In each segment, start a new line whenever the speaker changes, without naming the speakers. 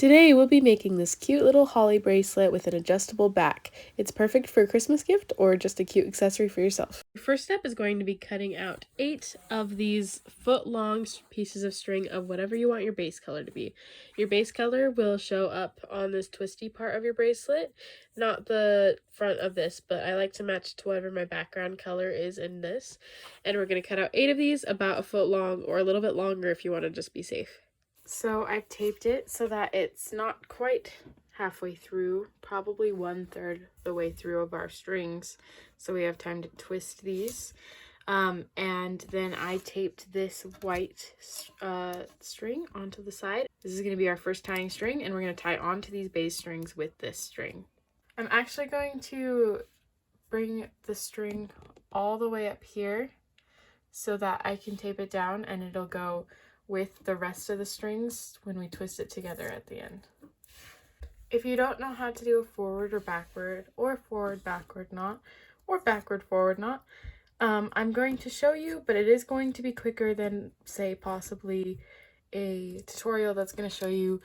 Today we'll be making this cute little holly bracelet with an adjustable back. It's perfect for a Christmas gift or just a cute accessory for yourself. Your first step is going to be cutting out 8 of these foot-long pieces of string of whatever you want your base color to be. Your base color will show up on this twisty part of your bracelet, not the front of this, but I like to match to whatever my background color is in this. And we're going to cut out 8 of these, about a foot long or a little bit longer if you want to just be safe. So I've taped it so that it's not quite halfway through, probably 1/3 the way through of our strings, so we have time to twist these. And then I taped this white string onto the side. This is going to be our first tying string, and we're going to tie onto these base strings with this string. I'm actually going to bring the string all the way up here so that I can tape it down and it'll go with the rest of the strings when we twist it together at the end. If you don't know how to do a forward or backward backward knot or backward forward knot, I'm going to show you, but it is going to be quicker than, say, possibly a tutorial that's going to show you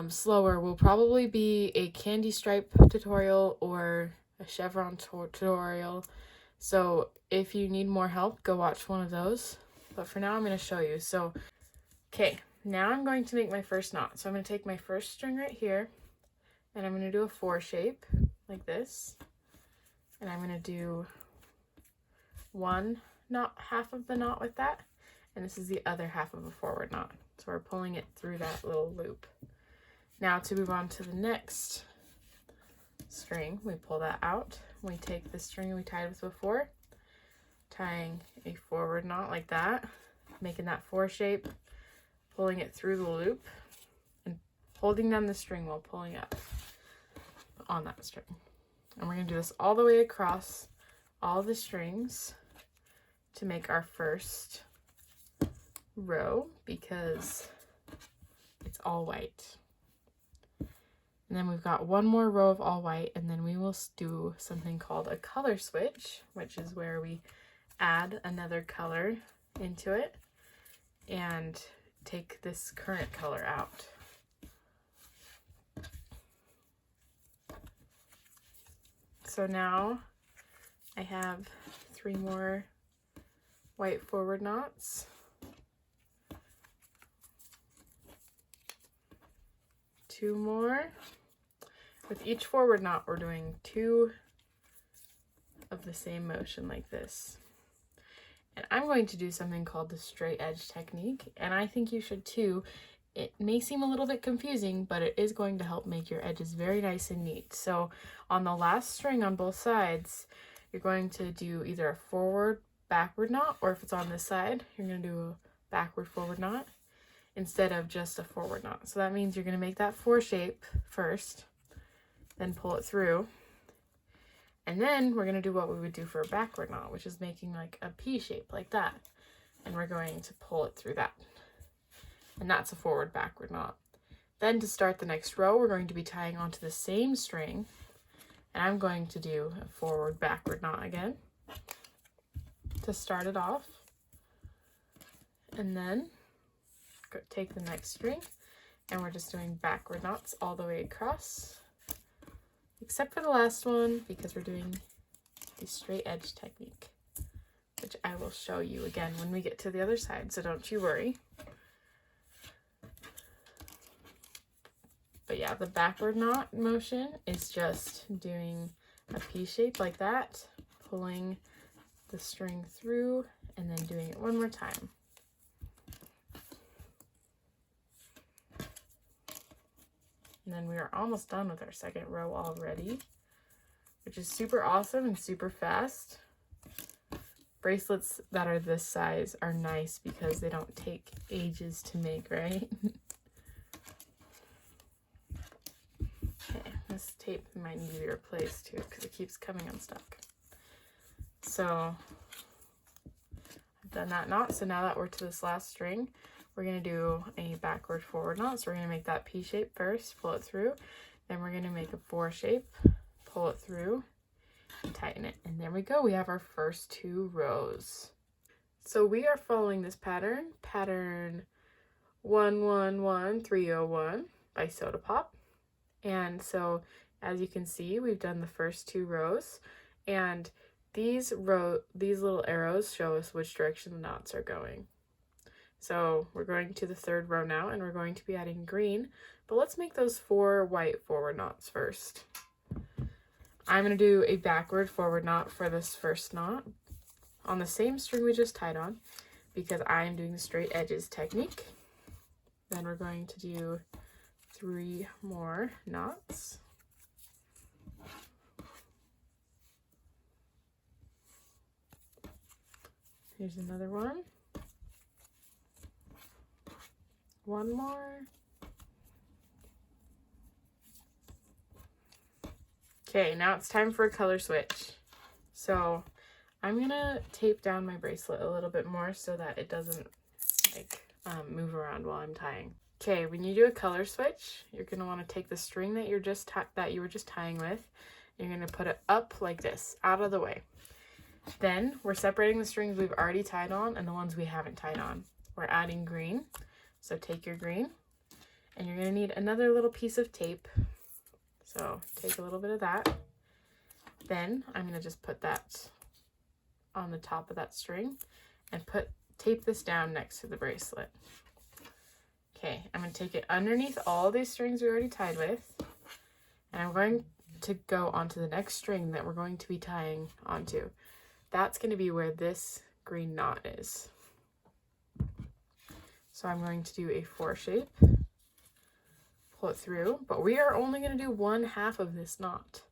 slower. Will probably be a candy stripe tutorial or a chevron tutorial. So if you need more help, go watch one of those. But for now, I'm going to show you. So okay, now I'm going to make my first knot. So I'm going to take my first string right here, and I'm going to do a 4 shape like this. And I'm going to do one knot, half of the knot with that, and this is the other half of a forward knot. So we're pulling it through that little loop. Now to move on to the next string, we pull that out. We take the string we tied with before, tying a forward knot like that, making that 4 shape, pulling it through the loop, and holding down the string while pulling up on that string. And we're going to do this all the way across all the strings to make our first row, because it's all white. And then we've got one more row of all white, and then we will do something called a color switch, which is where we add another color into it and take this current color out. So now I have 3 more white forward knots, 2 more. With each forward knot, we're doing 2 of the same motion like this. And I'm going to do something called the straight edge technique, and I think you should too. It may seem a little bit confusing, but it is going to help make your edges very nice and neat. So on the last string on both sides, you're going to do either a forward backward knot, or if it's on this side, you're going to do a backward forward knot instead of just a forward knot. So that means you're going to make that 4 shape first, then pull it through. And then we're going to do what we would do for a backward knot, which is making like a P shape like that. And we're going to pull it through that. And that's a forward backward knot. Then to start the next row, we're going to be tying onto the same string. And I'm going to do a forward backward knot again to start it off. And then take the next string, and we're just doing backward knots all the way across, except for the last one, because we're doing the straight edge technique, which I will show you again when we get to the other side, so don't you worry. But yeah, the backward knot motion is just doing a P shape like that, pulling the string through, and then doing it one more time. And then we are almost done with our second row already, which is super awesome and super fast. Bracelets that are this size are nice because they don't take ages to make, right? Okay, this tape might need to be replaced too because it keeps coming unstuck. So I've done that knot. So now that we're to this last string, we're going to do a backward forward knot. So we're going to make that P shape first, pull it through. Then we're going to make a 4 shape, pull it through, and tighten it. And there we go. We have our first 2 rows. So we are following this pattern 111301, by Soda Pop. And so as you can see, we've done the first 2 rows, and these little arrows show us which direction the knots are going. So we're going to the 3rd row now, and we're going to be adding green, but let's make those 4 white forward knots first. I'm going to do a backward forward knot for this first knot on the same string we just tied on, because I'm doing the straight edges technique. Then we're going to do 3 more knots. Here's another one. 1 more. Okay, now it's time for a color switch. So I'm gonna tape down my bracelet a little bit more so that it doesn't like move around while I'm tying. Okay, when you do a color switch, you're gonna want to take the string that you were just tying with, and you're gonna put it up like this, out of the way. Then we're separating the strings we've already tied on and the ones we haven't tied on. We're adding green. So take your green, and you're gonna need another little piece of tape. So take a little bit of that. Then I'm gonna just put that on the top of that string and tape this down next to the bracelet. Okay, I'm gonna take it underneath all these strings we already tied with, and I'm going to go onto the next string that we're going to be tying onto. That's gonna be where this green knot is. So I'm going to do a 4 shape, pull it through, but we are only going to do 1/2 of this knot,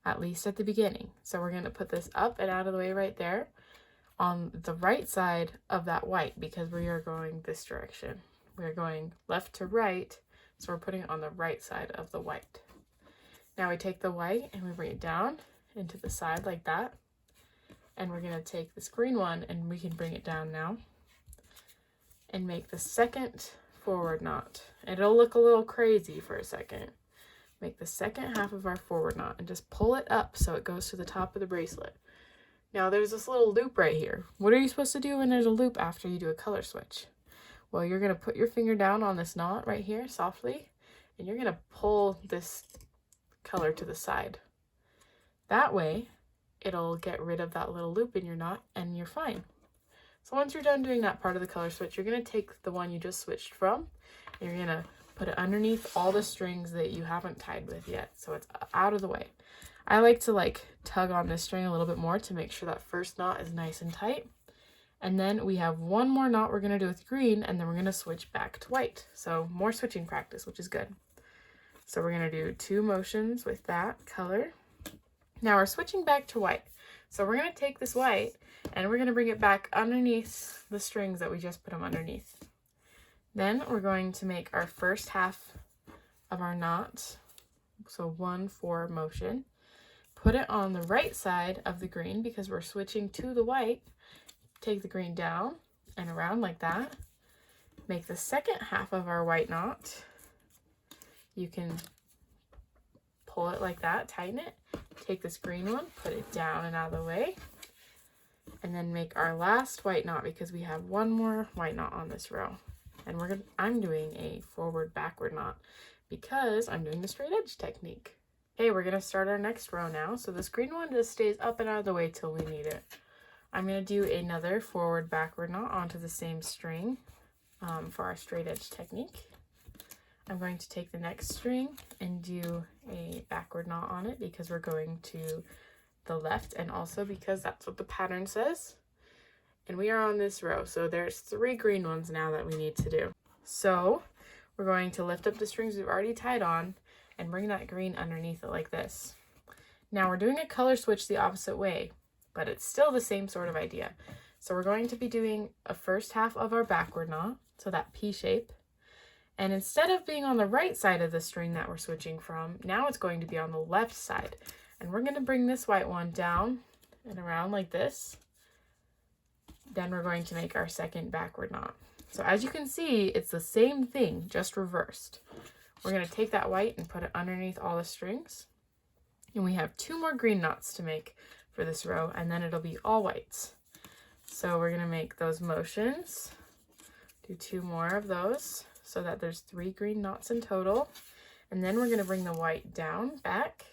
at least at the beginning. So we're going to put this up and out of the way right there on the right side of that white, because we are going this direction. We are going left to right, so we're putting it on the right side of the white. Now we take the white and we bring it down into the side like that, and we're going to take this green one and we can bring it down now and make the second forward knot. It'll look a little crazy for a second. Make the second half of our forward knot and just pull it up so it goes to the top of the bracelet. Now there's this little loop right here. What are you supposed to do when there's a loop after you do a color switch? Well, you're gonna put your finger down on this knot right here softly, and you're gonna pull this color to the side. That way, it'll get rid of that little loop in your knot and you're fine. So once you're done doing that part of the color switch, you're going to take the one you just switched from, and you're going to put it underneath all the strings that you haven't tied with yet, so it's out of the way. I like to tug on this string a little bit more to make sure that first knot is nice and tight. And then we have 1 more knot we're going to do with green, and then we're going to switch back to white. So more switching practice, which is good. So we're going to do 2 motions with that color. Now we're switching back to white. So we're going to take this white and we're going to bring it back underneath the strings that we just put them underneath. Then we're going to make our first half of our knot, so 1-4 motion. Put it on the right side of the green because we're switching to the white. Take the green down and around like that. Make the second half of our white knot. You can pull it like that, tighten it. Take this green one, put it down and out of the way, and then make our last white knot because we have 1 more white knot on this row. And I'm doing a forward backward knot because I'm doing the straight edge technique. Okay, we're gonna start our next row now. So this green one just stays up and out of the way till we need it. I'm gonna do another forward backward knot onto the same string for our straight edge technique. I'm going to take the next string and do a backward knot on it because we're going to the left, and also because that's what the pattern says. And we are on this row, so there's 3 green ones now that we need to do. So we're going to lift up the strings we've already tied on and bring that green underneath it like this. Now we're doing a color switch the opposite way, but it's still the same sort of idea. So we're going to be doing a first half of our backward knot, so that P shape. And instead of being on the right side of the string that we're switching from, now it's going to be on the left side. And we're going to bring this white one down and around like this. Then we're going to make our second backward knot. So as you can see, it's the same thing, just reversed. We're going to take that white and put it underneath all the strings. And we have 2 more green knots to make for this row, and then it'll be all whites. So we're going to make those motions. Do 2 more of those. so that there's 3 green knots in total. And then we're going to bring the white down back,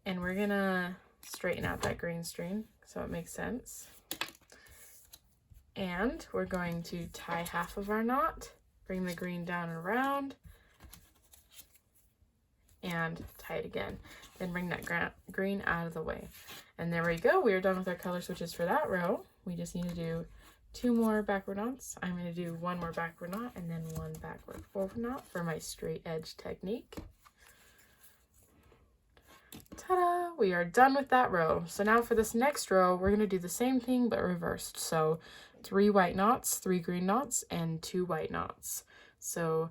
and we're going to straighten out that green string so it makes sense. And we're going to tie half of our knot, bring the green down and around, and tie it again. Then bring that green out of the way. And there we go. We are done with our color switches for that row. We just need to do 2 more backward knots. I'm going to do 1 more backward knot and then 1 backward forward knot for my straight edge technique. Ta-da! We are done with that row. So now for this next row, we're going to do the same thing but reversed. So 3 white knots, 3 green knots, and 2 white knots. So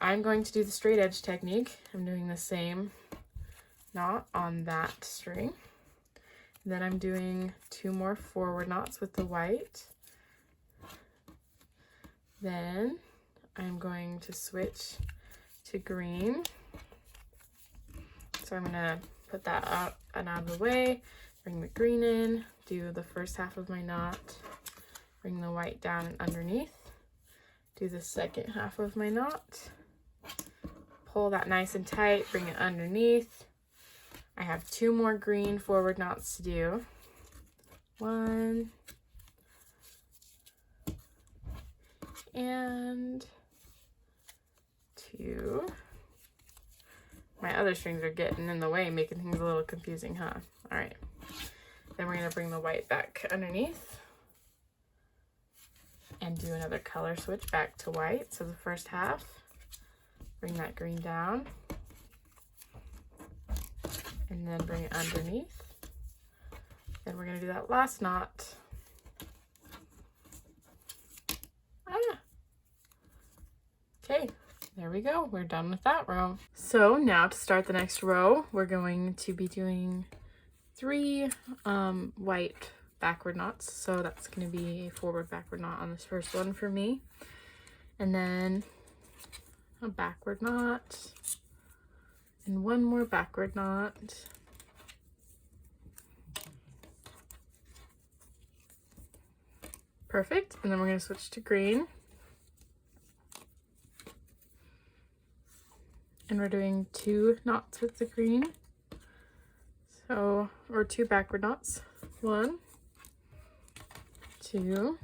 I'm going to do the straight edge technique. I'm doing the same knot on that string. Then I'm doing 2 more forward knots with the white. Then I'm going to switch to green. So I'm going to put that out and out of the way, bring the green in, do the first half of my knot, bring the white down and underneath, do the second half of my knot, pull that nice and tight, bring it underneath. I have 2 more green forward knots to do. 1 and 2. My other strings are getting in the way, making things a little confusing, huh? All right. Then we're going to bring the white back underneath and do another color switch back to white. So the first half, bring that green down, and then bring it underneath. Then we're going to do that last knot. Okay, there we go. We're done with that row. So now to start the next row, we're going to be doing 3 white backward knots. So that's going to be a forward backward knot on this first one for me. And then a backward knot. And 1 more backward knot. Perfect. And then we're going to switch to green. And we're doing 2 knots with the green. So, or 2 backward knots. 1, 2.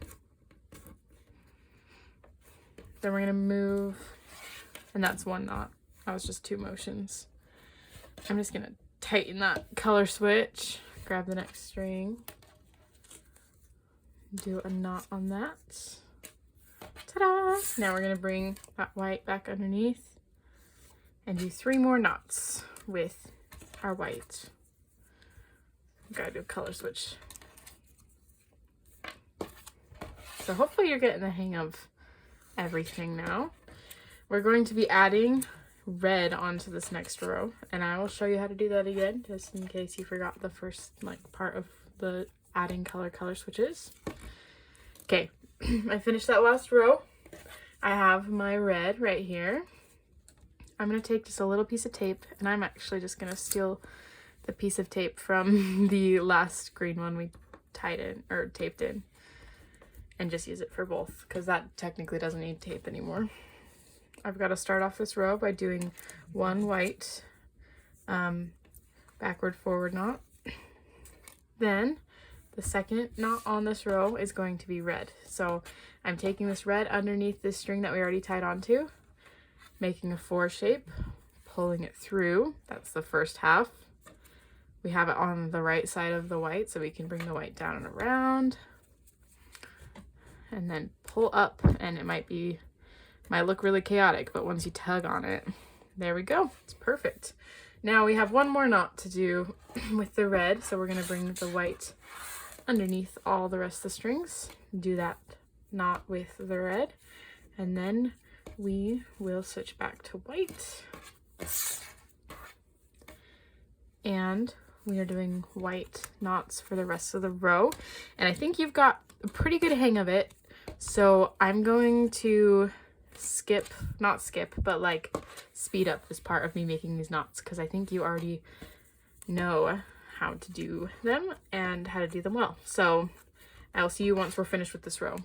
Then we're going to move, and that's 1 knot. That was just 2 motions. I'm just going to tighten that color switch, grab the next string, do a knot on that. Ta-da! Now we're going to bring that white back underneath and do 3 more knots with our white. Gotta do a color switch. So hopefully you're getting the hang of everything now. We're going to be adding red onto this next row, and I will show you how to do that again, just in case you forgot the first part of the adding color switches. Okay, I finished that last row. I have my red right here. I'm going to take just a little piece of tape, and I'm actually just going to steal the piece of tape from the last green one we tied in, or taped in, and just use it for both, because that technically doesn't need tape anymore. I've got to start off this row by doing 1 white backward forward knot. Then the second knot on this row is going to be red. So I'm taking this red underneath this string that we already tied onto, making a 4 shape, pulling it through. That's the first half. We have it on the right side of the white, so we can bring the white down and around, and then pull up, and it might look really chaotic, but once you tug on it, there we go. It's perfect. Now we have 1 more knot to do with the red, so we're going to bring the white underneath all the rest of the strings, do that knot with the red, and then we will switch back to white. And we are doing white knots for the rest of the row, and I think you've got a pretty good hang of it. So I'm going to not skip, but like speed up this part of me making these knots, because I think you already know how to do them and how to do them well. So I'll see you once we're finished with this row.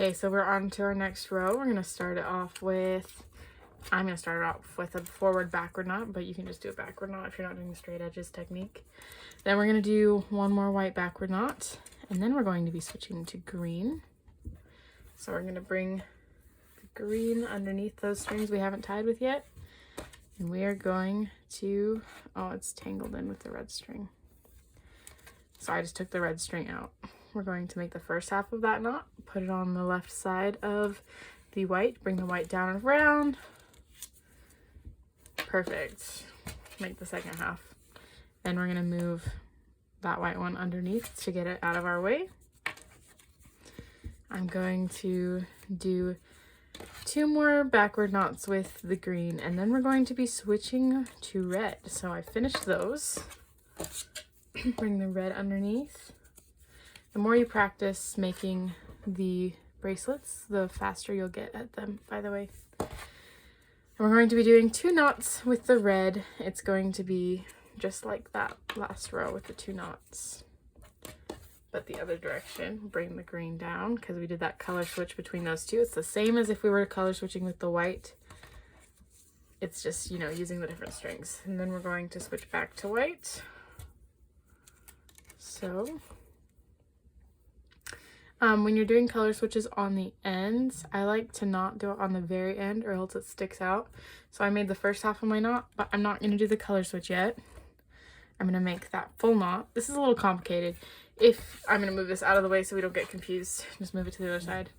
Okay, so we're on to our next row. We're gonna start it off with, I'm gonna start it off with a forward backward knot, but you can just do a backward knot if you're not doing the straight edges technique. Then we're gonna do one more white backward knot, and then we're going to be switching to green. So we're gonna bring the green underneath those strings we haven't tied with yet. And we are going to, oh, it's tangled in with the red string. So I just took the red string out. We're going to make the first half of that knot, put it on the left side of the white, bring the white down and around. Perfect. Make the second half. Then we're gonna move that white one underneath to get it out of our way. I'm going to do 2 more backward knots with the green, and then we're going to be switching to red. So I finished those. Bring the red underneath. The more you practice making the bracelets, the faster you'll get at them, by the way. And we're going to be doing 2 knots with the red. It's going to be just like that last row with the 2 knots. But the other direction, bring the green down because we did that color switch between those two. It's the same as if we were color switching with the white. It's just, you know, using the different strings. And then we're going to switch back to white. So, when you're doing color switches on the ends, I like to not do it on the very end or else it sticks out. So I made the first half of my knot, but I'm not going to do the color switch yet. I'm going to make that full knot. This is a little complicated. If I'm going to move this out of the way so we don't get confused, just move it to the other side.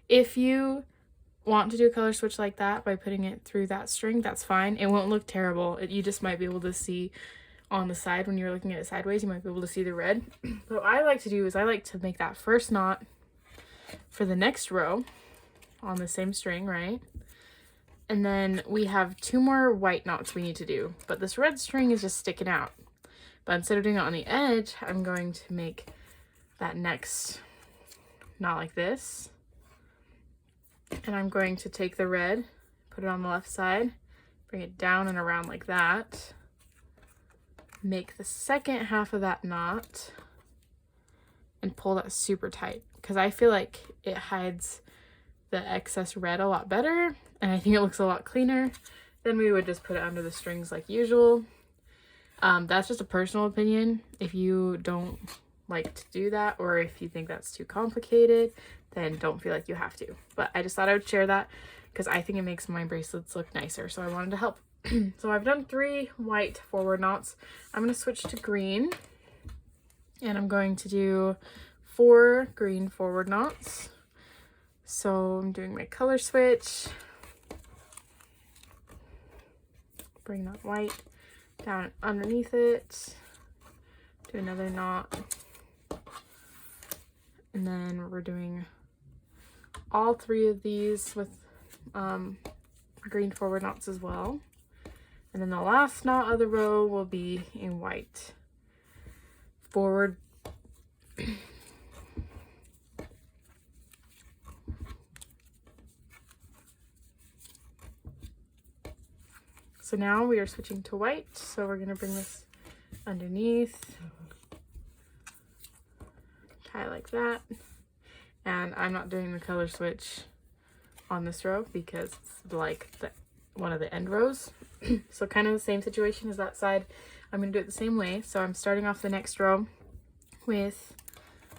If you want to do a color switch like that by putting it through that string, that's fine. It won't look terrible. You just might be able to see on the side when you're looking at it sideways, you might be able to see the red. But what I like to do is I like to make that first knot for the next row on the same string, right? And then we have 2 more white knots we need to do, but this red string is just sticking out. But instead of doing it on the edge, I'm going to make that next knot like this. And I'm going to take the red, put it on the left side, bring it down and around like that. Make the second half of that knot and pull that super tight because I feel like it hides the excess red a lot better and I think it looks a lot cleaner. Then we would just put it under the strings like usual. That's just a personal opinion. If you don't like to do that or if you think that's too complicated, then don't feel like you have to. But I just thought I would share that because I think it makes my bracelets look nicer, so I wanted to help. So I've done 3 white forward knots. I'm going to switch to green and I'm going to do 4 green forward knots. So I'm doing my color switch. Bring that white down underneath it. Do another knot. And then we're doing all 3 of these with green forward knots as well. And then the last knot of the row will be in white. Forward. So now we are switching to white. So we're going to bring this underneath. Tie like that. And I'm not doing the color switch on this row because it's like one of the end rows. So kind of the same situation as that side. I'm going to do it the same way. So I'm starting off the next row with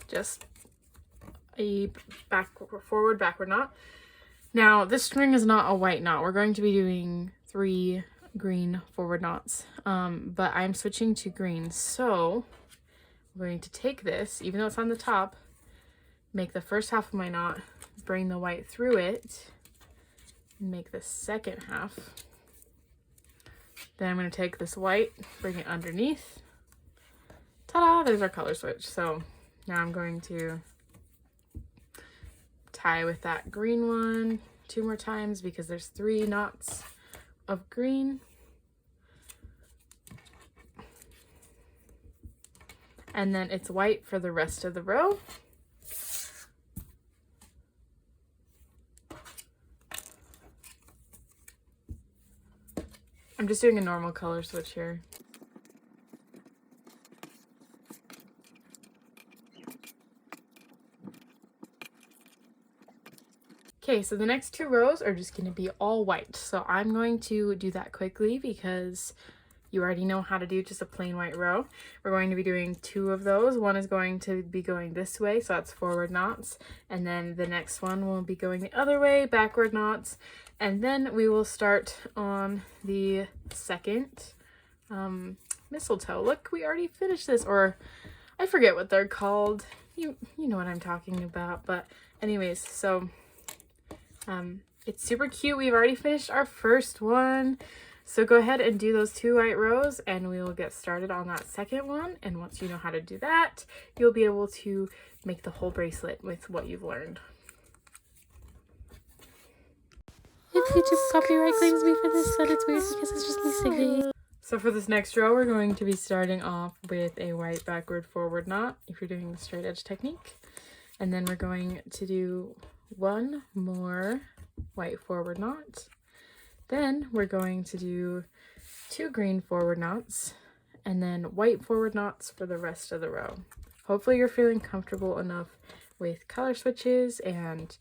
just a forward backward knot. Now this string is not a white knot. We're going to be doing 3 green forward knots, but I'm switching to green. So I'm going to take this, even though it's on the top, make the first half of my knot, bring the white through it, and make the second half. Then I'm going to take this white, bring it underneath. Ta-da! There's our color switch. So now I'm going to tie with that green one 2 more times because there's 3 knots of green. And then it's white for the rest of the row. I'm just doing a normal color switch here. Okay, so the next 2 rows are just going to be all white. So I'm going to do that quickly because you already know how to do just a plain white row. We're going to be doing 2 of those. One is going to be going this way, so that's forward knots. And then the next one will be going the other way, backward knots. And then we will start on the second mistletoe. Look, we already finished this, or I forget what they're called. You know what I'm talking about. But anyways, so it's super cute. We've already finished our first one. So go ahead and do those 2 white rows and we will get started on that second one. And once you know how to do that, you'll be able to make the whole bracelet with what you've learned.
If YouTube copyright claims me for this, then it's weird because it's just me singing.
So for this next row, we're going to be starting off with a white backward forward knot if you're doing the straight edge technique. And then we're going to do 1 more white forward knot. Then we're going to do 2 green forward knots and then white forward knots for the rest of the row. Hopefully you're feeling comfortable enough with color switches and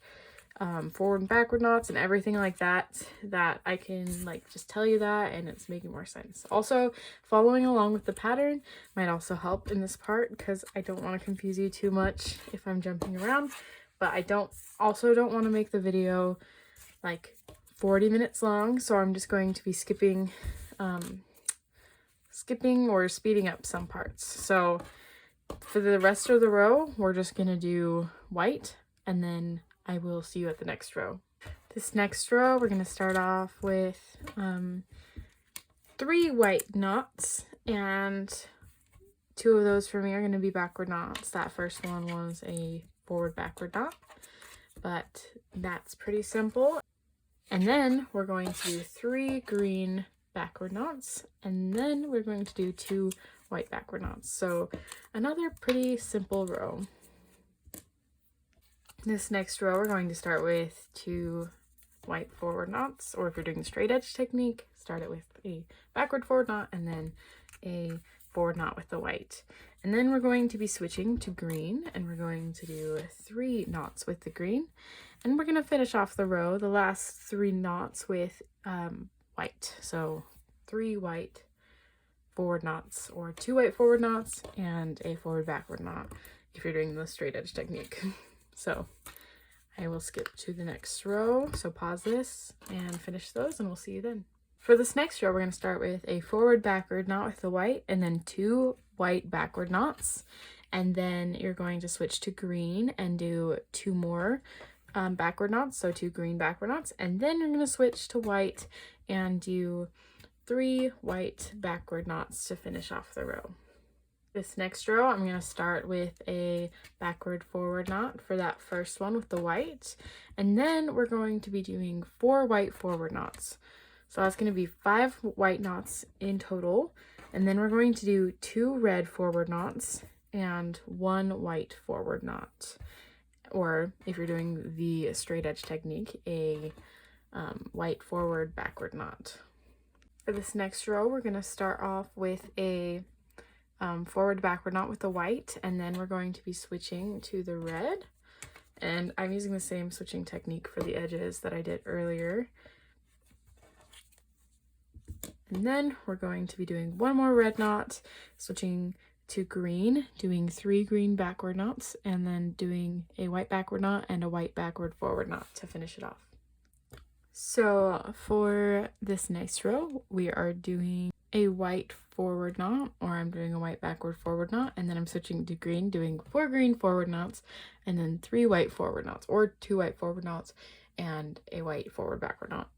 forward and backward knots and everything like that, that I can like just tell you that and it's making more sense. Also, following along with the pattern might also help in this part because I don't want to confuse you too much if I'm jumping around, but I don't want to make the video like 40 minutes long, so I'm just going to be skipping or speeding up some parts. So for the rest of the row, we're just gonna do white and then I will see you at the next row. This next row, we're gonna start off with 3 white knots, and 2 of those for me are gonna be backward knots. That first one was a forward backward knot, but that's pretty simple. And then we're going to do 3 green backward knots, and then we're going to do 2 white backward knots. So another pretty simple row. This next row, we're going to start with 2 white forward knots, or if you're doing the straight edge technique, start it with a backward forward knot and then a forward knot with the white. And then we're going to be switching to green, and we're going to do 3 knots with the green. And we're going to finish off the row, the last 3 knots with white. So 3 white forward knots, or 2 white forward knots and a forward backward knot if you're doing the straight edge technique. So I will skip to the next row. So pause this and finish those and we'll see you then. For this next row, we're going to start with a forward backward knot with the white and then 2 white backward knots. And then you're going to switch to green and do 2 more backward knots, so 2 green backward knots, and then you're going to switch to white and do 3 white backward knots to finish off the row. This next row, I'm going to start with a backward forward knot for that first one with the white, and then we're going to be doing 4 white forward knots. So that's going to be 5 white knots in total, and then we're going to do 2 red forward knots and 1 white forward knot. Or if you're doing the straight edge technique, a white forward backward knot. For this next row, we're going to start off with a forward backward knot with the white, and then we're going to be switching to the red. And I'm using the same switching technique for the edges that I did earlier. And then we're going to be doing 1 more red knot, switching to green, doing 3 green backward knots, and then doing a white backward knot and a white backward forward knot to finish it off. So for this next row, we are doing a white forward knot, or I'm doing a white backward forward knot, and then I'm switching to green, doing 4 green forward knots, and then 3 white forward knots, or 2 white forward knots and a white forward backward knot.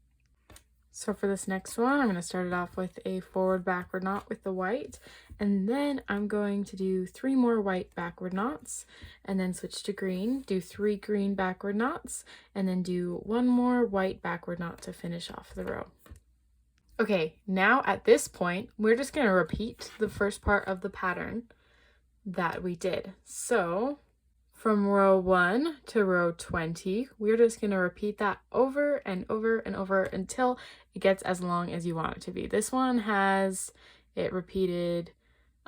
So for this next one, I'm going to start it off with a forward backward knot with the white, and then I'm going to do 3 more white backward knots, and then switch to green, do 3 green backward knots, and then do 1 more white backward knot to finish off the row. Okay, now at this point, we're just going to repeat the first part of the pattern that we did. So from row 1 to row 20, we're just going to repeat that over and over and over until it gets as long as you want it to be. This one has it repeated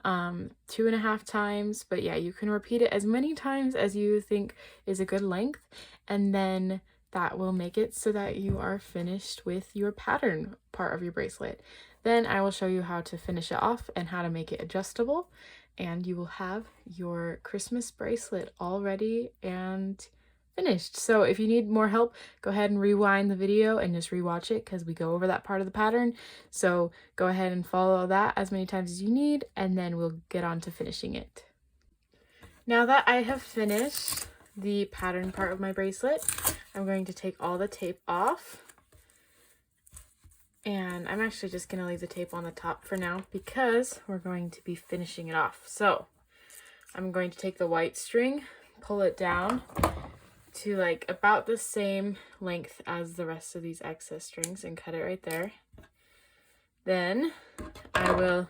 2.5 times, but yeah, you can repeat it as many times as you think is a good length. And then
that will make it so that you are finished with your pattern part of your bracelet. Then I will show you how to finish it off and how to make it adjustable, and you will have your Christmas bracelet all ready and finished. So if you need more help, go ahead and rewind the video and just rewatch it because we go over that part of the pattern. So go ahead and follow that as many times as you need, and then we'll get on to finishing it. Now that I have finished the pattern part of my bracelet, I'm going to take all the tape off. And I'm actually just going to leave the tape on the top for now because we're going to be finishing it off. So I'm going to take the white string, pull it down to like about the same length as the rest of these excess strings and cut it right there. Then I will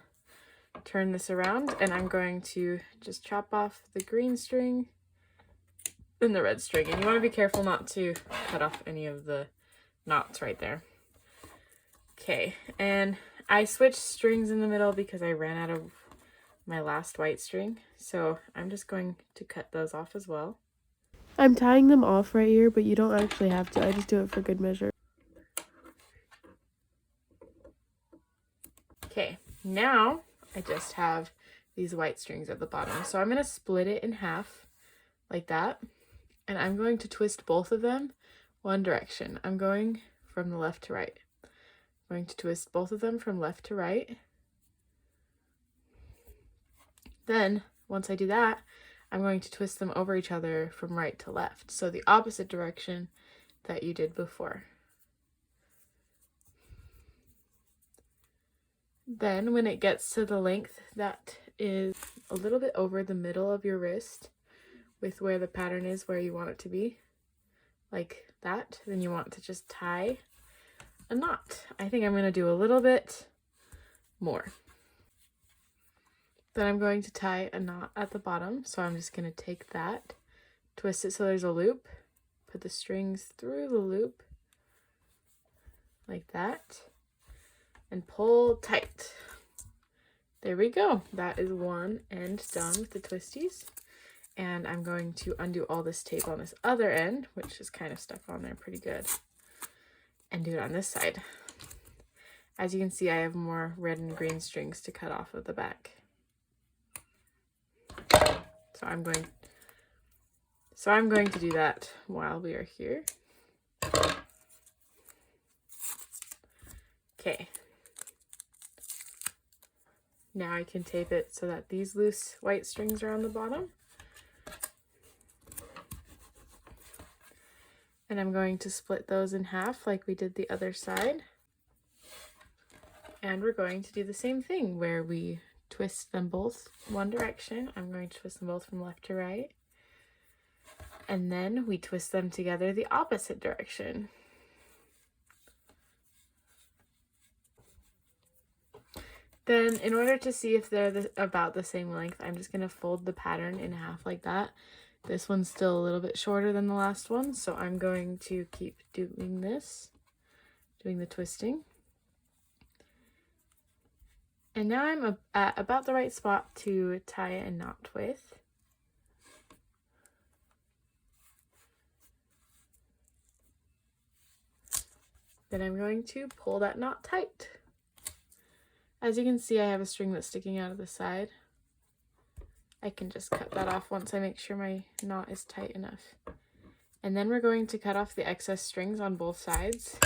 turn this around and I'm going to just chop off the green string and the red string. And you want to be careful not to cut off any of the knots right there. Okay, and I switched strings in the middle because I ran out of my last white string. So I'm just going to cut those off as well.
I'm tying them off right here, but you don't actually have to. I just do it for good measure.
Okay, now I just have these white strings at the bottom. So I'm going to split it in half like that. And I'm going to twist both of them one direction. I'm going from the left to right. I'm going to twist both of them from left to right. Then, once I do that, I'm going to twist them over each other from right to left. So the opposite direction that you did before. Then when it gets to the length that is a little bit over the middle of your wrist with where the pattern is where you want it to be, like that, then you want to just tie a knot. I think I'm going to do a little bit more. Then I'm going to tie a knot at the bottom. So I'm just going to take that, twist it so there's a loop, put the strings through the loop like that, and pull tight. There we go. That is one end done with the twisties. And I'm going to undo all this tape on this other end, which is kind of stuck on there pretty good, and do it on this side. As you can see, I have more red and green strings to cut off of the back. So I'm going to do that while we are here. Okay. Now I can tape it so that these loose white strings are on the bottom. And I'm going to split those in half like we did the other side. And we're going to do the same thing where we twist them both one direction. I'm going to twist them both from left to right. And then we twist them together the opposite direction. Then in order to see if they're about the same length, I'm just going to fold the pattern in half like that. This one's still a little bit shorter than the last one, so I'm going to keep doing this, doing the twisting. And now I'm at about the right spot to tie a knot with. Then I'm going to pull that knot tight. As you can see, I have a string that's sticking out of the side. I can just cut that off once I make sure my knot is tight enough. And then we're going to cut off the excess strings on both sides.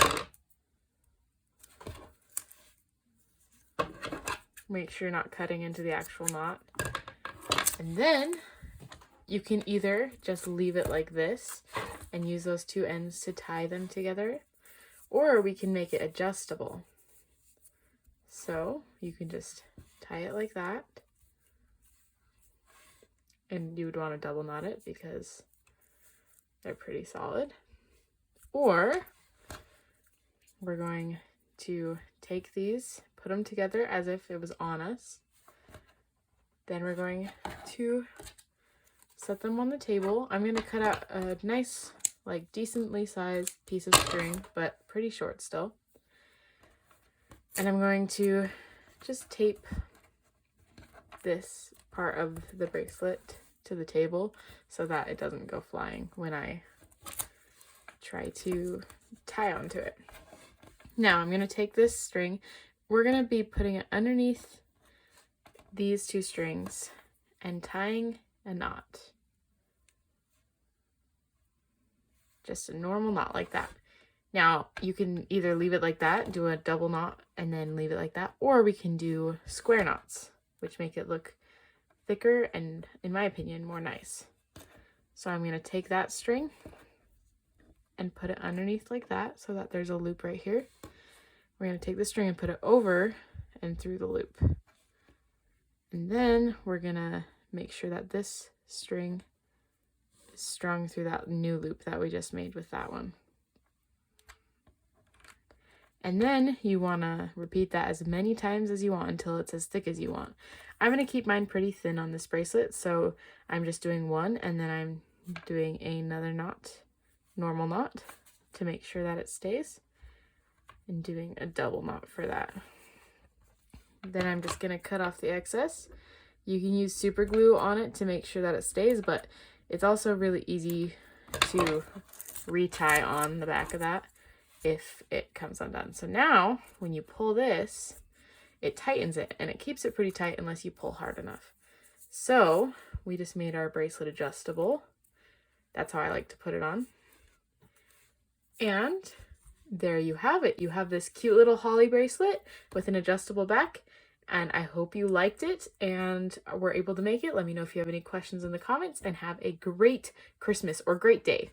Make sure you're not cutting into the actual knot. And then you can either just leave it like this and use those two ends to tie them together, or we can make it adjustable. So you can just tie it like that. And you would want to double knot it because they're pretty solid. Or we're going to take these, put them together as if it was on us. Then we're going to set them on the table. I'm going to cut out a nice, like decently sized piece of string, but pretty short still. And I'm going to just tape this part of the bracelet to the table so that it doesn't go flying when I try to tie onto it. Now I'm going to take this string. We're going to be putting it underneath these two strings and tying a knot. Just a normal knot like that. Now you can either leave it like that, do a double knot, and then leave it like that, or we can do square knots, which make it look thicker and, in my opinion, more nice. So I'm going to take that string and put it underneath like that so that there's a loop right here. We're going to take the string and put it over and through the loop. And then we're going to make sure that this string is strung through that new loop that we just made with that one. And then you want to repeat that as many times as you want until it's as thick as you want. I'm going to keep mine pretty thin on this bracelet, so I'm just doing one and then I'm doing another knot, normal knot, to make sure that it stays, and doing a double knot for that. Then I'm just going to cut off the excess. You can use super glue on it to make sure that it stays, but it's also really easy to retie on the back of that if it comes undone. So now when you pull this, it tightens it, and it keeps it pretty tight unless you pull hard enough. So we just made our bracelet adjustable. That's how I like to put it on. And there you have it. You have this cute little holly bracelet with an adjustable back, and I hope you liked it and were able to make it. Let me know if you have any questions in the comments, and have a great Christmas or great day.